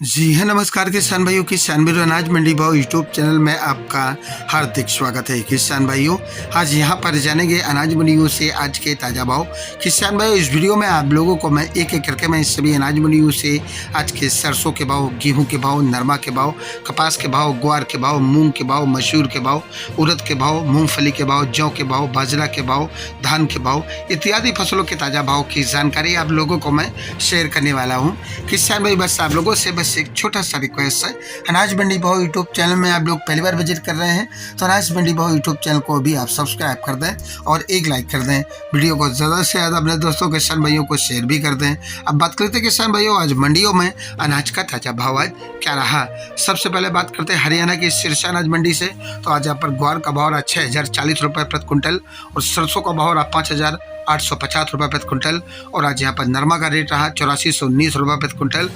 जी है नमस्कार किसान भाइयों, किसान भाइयों अनाज मंडी भाव यूट्यूब चैनल में आपका हार्दिक स्वागत है। किसान भाइयों आज यहाँ पर जानेंगे अनाज मंडियों से आज के ताज़ा भाव। किसान भाइयों इस वीडियो में आप लोगों को मैं एक एक करके मैं सभी अनाज मंडियों से आज के सरसों के भाव, गेहूं के भाव, नरमा के भाव, कपास के भाव, ग्वार के भाव, मूंग के भाव, मसूर के भाव, उड़द के भाव, मूंगफली के भाव, जौ के भाव, बाजरा के भाव, धान के भाव इत्यादि फसलों के ताज़ा भाव की जानकारी आप लोगों को मैं शेयर करने वाला हूँ। किसान भाई बस आप लोगों से बस एक छोटा सा रिक्वेस्ट है, अनाज मंडी भाव यूट्यूब चैनल में आप लोग पहली बार विजिट कर रहे हैं तो अनाज मंडी भाव यूट्यूब चैनल को भी आप सब्सक्राइब कर दें और एक लाइक कर दें। वीडियो को ज़्यादा से ज़्यादा अपने दोस्तों किसान भाइयों को शेयर भी कर दें। अब बात करते हैं किसान भाइयों आज मंडियों में अनाज का ताज़ा भाव आज क्या रहा। सबसे पहले बात करते हैं हरियाणा की शीर्ष अनाज मंडी से। तो आज यहाँ पर ग्वार का भाव रहा 6,040 रुपये प्रति क्विंटल और सरसों का भाव रहा 5,850 रुपये प्रति क्विंटल और आज यहाँ पर नरमा का रेट रहा 8419 रुपये प्रति क्विंटल।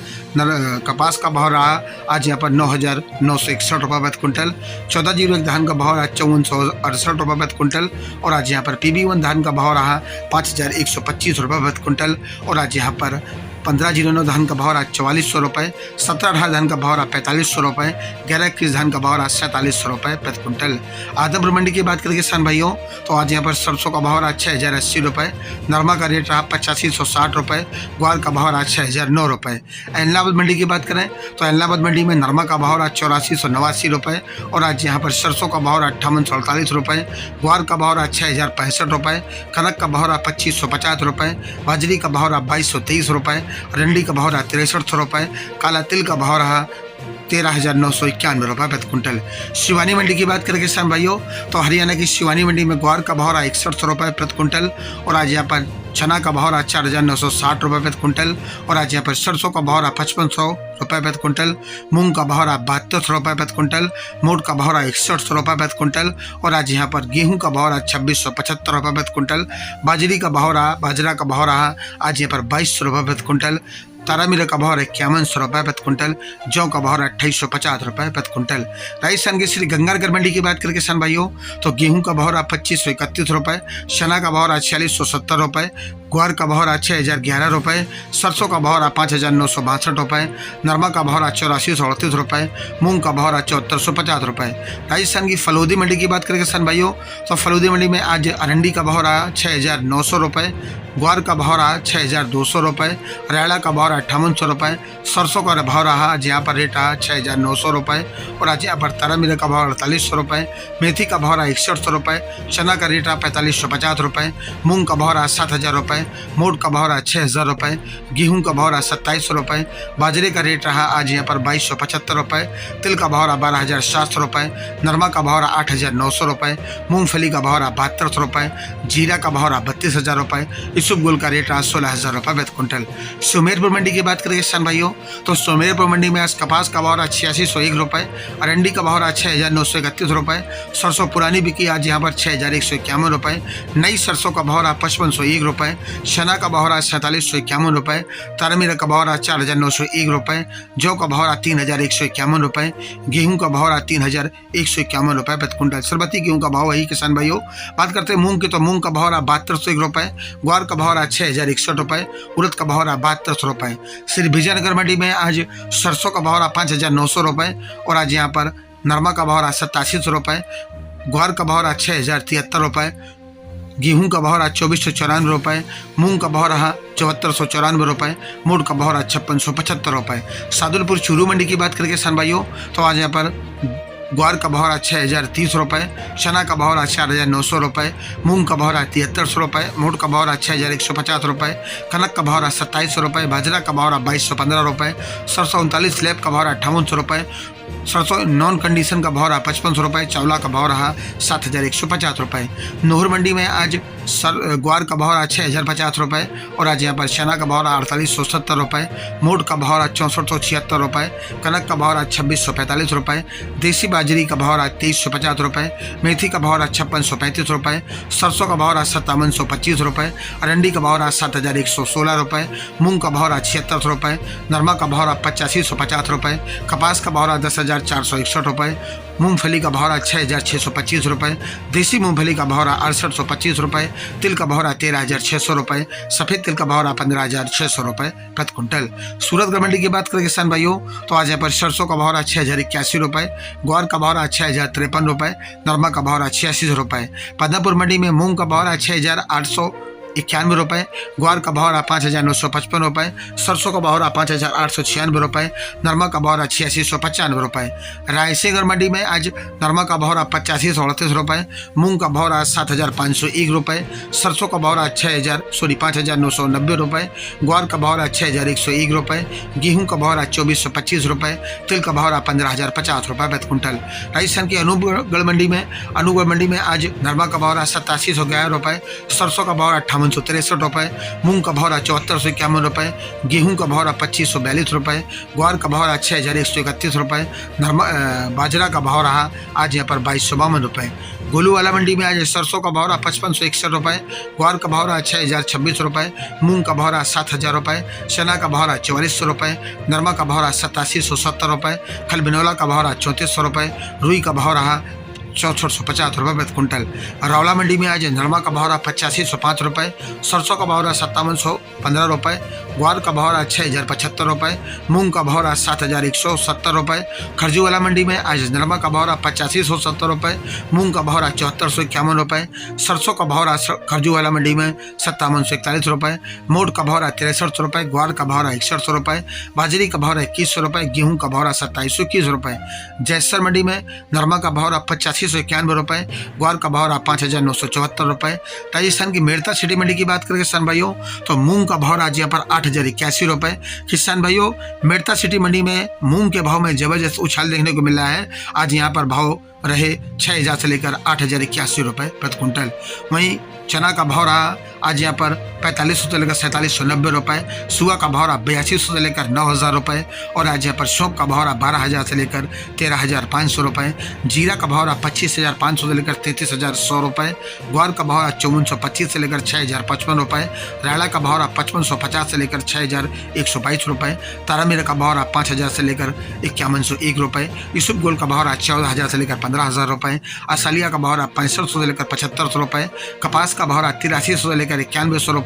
कपास का भाव रहा आज यहाँ पर 9,961 रुपये प्रति क्विंटल। 1401 धान का भाव रहा 5468 रुपये प्रति क्विंटल और आज यहाँ पर PB1 धान का भाव रहा 5,125 रुपये प्रति क्विंटल और आज यहाँ पर 1509 धान का भाव रहा 4400 रुपये। 1718 धान का भाव रहा 4500 रुपये। 1121 धान का भाव रहा 4700 रुपये प्रति क्विंटल। आदमपुर मंडी की बात करें किसान भाइयों तो आज यहाँ पर सरसों का भाव रहा 6,080 रुपये। नरमा का रेट रहा 8560 रुपये। ग्वार का भाव रहा 6,009 रुपये। इलाहाबाद मंडी की बात करें तो इलाहाबाद मंडी में नरमा का भाव रहा 8489 रुपये और आज यहाँ पर सरसों का भाव रहा 5848 रुपये। ग्वार का भाव रहा 6,065 रुपये। कनक का भाव रहा 2550 रुपये। बाजरी का भाव रहा 2223 रुपये। रंडी का भाव रहा 6300 रुपये। काला तिल का भाव रहा 13,991 रुपये प्रति क्विंटल। शिवानी मंडी की बात करें किसान भाइयों तो हरियाणा की शिवानी मंडी में ग्वार का भाव रहा 6100 रुपये प्रति क्विंटल और आज यहाँ पर चना का भाव रहा 4,960 रुपये प्रति क्विंटल और आज यहाँ पर सरसों का भाव रहा 5500 रुपये प्रति क्विंटल। मूंग का भाव रहा 7200 रुपये प्रति क्विंटल। मोट का भाव रहा 6100 रुपये प्रति क्विंटल और आज यहाँ पर गेहूं का भाव रहा 2675 रुपये प्रति क्विंटल। बाजरा का भाव रहा आज यहाँ पर 2200 रुपये प्रति क्विंटल। तारामीरा का भाव 5100 रुपये प्रति क्विंटल। जौ का भाव 2850 रुपये प्रति क्विंटल। राजस्थान की श्री गंगानगर मंडी की बात करें किसान भाइयों तो गेहूं का भाव 2531 रुपये। चना का भाव 4670 रुपये। ग्वार का भाव 6,011 रुपये। सरसों का भाव 5,962 रुपये। नरमा का भाव 8438 रुपये। मूंग का भाव 7450 रुपये। राजस्थान की फलोदी मंडी की बात करें किसान भाइयों तो फलोदी मंडी में आज अरंडी का भाव रहा 6,900 रुपये। ग्वार का भाव रहा 6,200 रुपये। रेड़ा का भाव 5800 रुपये। सरसों का भाव रहा आज यहाँ पर रेट रहा 6,900 रुपये और आज यहाँ पर तारामीरा का भाव 4800 रुपये। मेथी का भाव रहा 6100 रुपये। चना का रेट रहा 4550 रुपये। मूंग का भाव रहा 7,000 रुपये। मोट का भाव रहा 6,000 रुपये। गेहूं का भाव रहा 2700 रुपये। बाजरे का रेट रहा आज यहाँ पर 2275 रुपये। तिल का भाव रहा 12,700 रुपये। नरमा का भाव रहा 8,900 रुपये। मूंगफली का भाव रहा 7200 रुपये। जीरा का भाव रहा 32,000 रुपये। इसबगोल का रेट रहा 16,000 रुपये प्रति क्विंटल। सुमेरपुर मंडी की बात करें किसान भाइयों तो सुमेरपुर मंडी में आज कपास का भाव रहा 8601 रुपये। अरंडी का भाव रहा 6,931 रुपये। सरसों पुरानी बिकी आज यहाँ पर 6,151 रुपये। नई सरसों का भाव रहा 5501 रुपये। चना का भाव रहा 4751 रुपये। तारामीरा का भाव रहा 4,901 रुपये। जौ का भाव रहा 3,151 रुपये। गेहूं का भाव रहा 3,151 रुपये प्रति क्विंटल। सरबती गेहूं का भाव वही किसान भाइयों। बात करते हैं मूंग की तो मूंग का भाव रहा 7201 रुपये। ग्वार का भाव रहा 6,061 रुपये। उड़द का भाव रहा 7200 रुपये। श्री विजयनगर मंडी में आज सरसों का भाव रहा 5,900 रुपये और आज यहाँ पर नरमा का भाव रहा 8700 रुपये। ग्वार का भाव रहा 6,073 रुपये। गेहूं का भाव रहा 2,494 रुपये। मूंग का भाव रहा 7,494 रुपये। मोट का भाव रहा 5,675 रुपये। सादुलपुर चूरू मंडी की बात करें किसान भाइयों तो आज यहाँ पर ग्वार का भाव रहा 6,030 रुपये। चना का भाव रहा 4,900 रुपये। मूंग का भाव रहा 7300 रुपये। मोट का भाव रहा 6,150 रुपये। कनक का भाव रहा 2700 रुपये। बाजरा का भाव रहा 2215 रुपये। सरसों 39 स्लैब का भाव रहा 5800 रुपये। सरसों नॉन कंडीशन का भाव रहा 5500 रुपये। चावला का भाव रहा 7,150 रुपये। नूहर मंडी में आज ग्वार का भाव रहा 6,050 रुपये और आज यहाँ पर चना का भाव रहा 4870 रुपये। मोट का भाव रहा 6476 रुपये। कनक का भाव रहा 2645 रुपये। देसी बाजरी का भाव रहा 2350 रुपये। मेथी का भाव रहा 5635 रुपये। सरसों का भाव रहा 5725 रुपये। अरंडी का भाव रहा 7,116 रुपये। मूंग का भाव रहा 76 रुपये। नरमा का भाव रहा 8550 रुपये। कपास का भाव रहा 10,461 रुपये, मूंगफली का भाव रहा 6,625 रुपये, देसी मूंगफली का भाव रहा 6825 रुपये, तिल का भाव रहा 13,600 रुपये, सफ़ेद तिल का भाव रहा 15,600 रुपये प्रति कुंटल। सूरतगढ़ मंडी की बात करें किसान भाइयों तो आज यहाँ पर सरसों का भाव रहा 6,081 रुपये, ग्वार का भाव रहा 6,053 रुपये, नरमा का भाव रहा 86 रुपये। पदमपुर मंडी में मूंग का भाव रहा 6,891 रुपये, ग्वार का भाव रहा 5,955 रुपये, सरसों का भाव रहा 5,896 रुपये, नरमा का भाव रहा 8,695 रुपये। रायसेगढ़ मंडी में आज नरमा का भाव रहा 8538 रुपये, मूंग का भाव रहा 7,501 रुपये, सरसों का भाव रहा 5,990 रुपये, ग्वार का भाव रहा 6,101 रुपये, गेहूं का भाव रहा 2,425 रुपये, तिल का भाव रहा 15,050 रुपये प्रति कुंटल। राजस्थान की अनूपगढ़ मंडी में आज नरमा का भाव रहा 8711 रुपये, सरसों का भाव रहा 5863 रुपये, मूंग का भाव रहा 7451 रुपये, गेहूं का भाव रहा 2542 रुपये, ग्वार का भाव रहा 6,131 रुपये, बाजरा का भाव रहा आज यहाँ पर 2252 रुपये। गोलूवाला मंडी में आज सरसों का भाव रहा 5561 रुपये, ग्वार का भाव रहा 6,026 रुपये, मूंग का भाव रहा 7,000 रुपये, चना का भाव रहा 4400 रुपये, नरमा का भाव रहा 8770 रुपये, खलबिनौला का भाव रहा 3400 रुपये, रुई का भाव रहा 6450 रुपये प्रति कुंटल। रौला मंडी में आज नरमा का भाव रहा 8505 रुपये, सरसों का भाव रहा 5715 रुपये, ग्वार का भाव रहा 6,075 रुपये, मूंग का भाव रहा 7,170 रुपये। खरजूवाला मंडी में आज नरमा का भाव रहा 8570 रुपये, मूंग का भाव रहा 7451 रुपये, सरसों का भाव रहा खरजूवाला मंडी में 5741 रुपये, मोट का भाव रहा 63 रुपये, ग्वार का भाव रहा 6100 रुपये, बाजरी का भाव रहा 2100 रुपये, गेहूं का भाव रहा 2721 रुपये। जैसर मंडी में नरमा का भाव रहा 8591 रुपये, ग्वार का भाव रहा 5,974 रुपये। राजस्थान की मेड़ता सिटी मंडी की बात करें किसान भाइयों तो मूंग का भाव रहा आज यहाँ पर 8,081 रुपये। किसान भाइयों मेड़ता सिटी मंडी में मूंग के भाव में जबरदस्त उछाल देखने को मिल रहा है। आज यहाँ पर भाव रहे 6,000 से लेकर 8,081 रुपये प्रति कुंटल। वहीं चना का भाव रहा आज यहाँ पर 4500 से लेकर 4790 रुपये, सुआ का भाव रहा 8200 से लेकर 9,000 रुपये और आज यहाँ पर सौंफ का भाव रहा 12,000 से लेकर 13,500 रुपये, जीरा का भाव रहा 25,500 से लेकर 33,100 रुपये, ग्वार का भाव रहा 5425 से लेकर 6,055 रुपये, रायला का भाव रहा 5550 से लेकर 6,122 रुपये, तारामीरा का भाव रहा 5,000 से लेकर 5101 रुपये, यूसुफ गोल का भाव रहा 14,000 से लेकर 15,000 रुपये, असालिया का भाव रहा 6500 से लेकर 7500 रुपये, कपास का भाव रहा 8300 से लेकर 9100 रुपये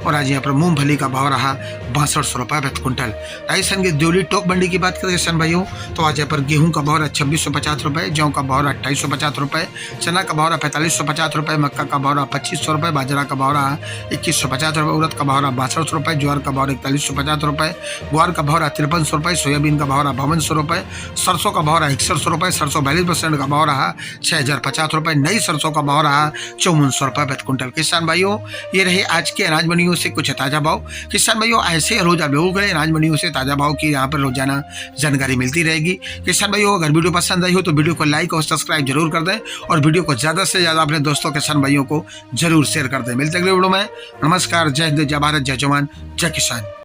और आज यहाँ पर मूंगफली का भाव रहा 6200 रुपये प्रति कुंटल। राजस्थान की दियोली टोक मंडी की बात करें किसान भाइयों तो आज यहाँ पर गेहूं का भाव रहा 2650 रुपये, जौ का भाव रहा 2850 रुपये, चना का भाव रहा 4550 रुपये, मक्का का भाव रहा 2500 रुपये, बाजरा का भाव रहा 2150 रुपये, उड़द का भाव रहा 6200 रुपये, ज्वार का भाव 4150 रुपये, ग्वार का भाव रहा 5300 रुपये, सोयाबीन का भाव रहा 5200 रुपये, सरसों का भाव रहा 6100 रुपये, सरसों 42% का भाव रहा 6,050 रुपये, नई सरसों का भाव रहा 5400 रुपये प्रति कुंटल। किसान भाइयों ये रहे आज के अनाज मंडियों से कुछ ताज़ा भाव। किसान भाइयों ऐसे रोज आप लोगों के अनाज मंडियों से ताज़ा भाव की यहाँ पर रोजाना जानकारी मिलती रहेगी। किसान भाइयों अगर वीडियो पसंद आई हो तो वीडियो को लाइक और सब्सक्राइब जरूर कर दें और वीडियो को ज़्यादा से ज़्यादा अपने दोस्तों किसान भाइयों को जरूर शेयर कर दें। मिलते अगले वीडियो में। नमस्कार, जय हिंद, जय भारत, जय जवान, जय किसान।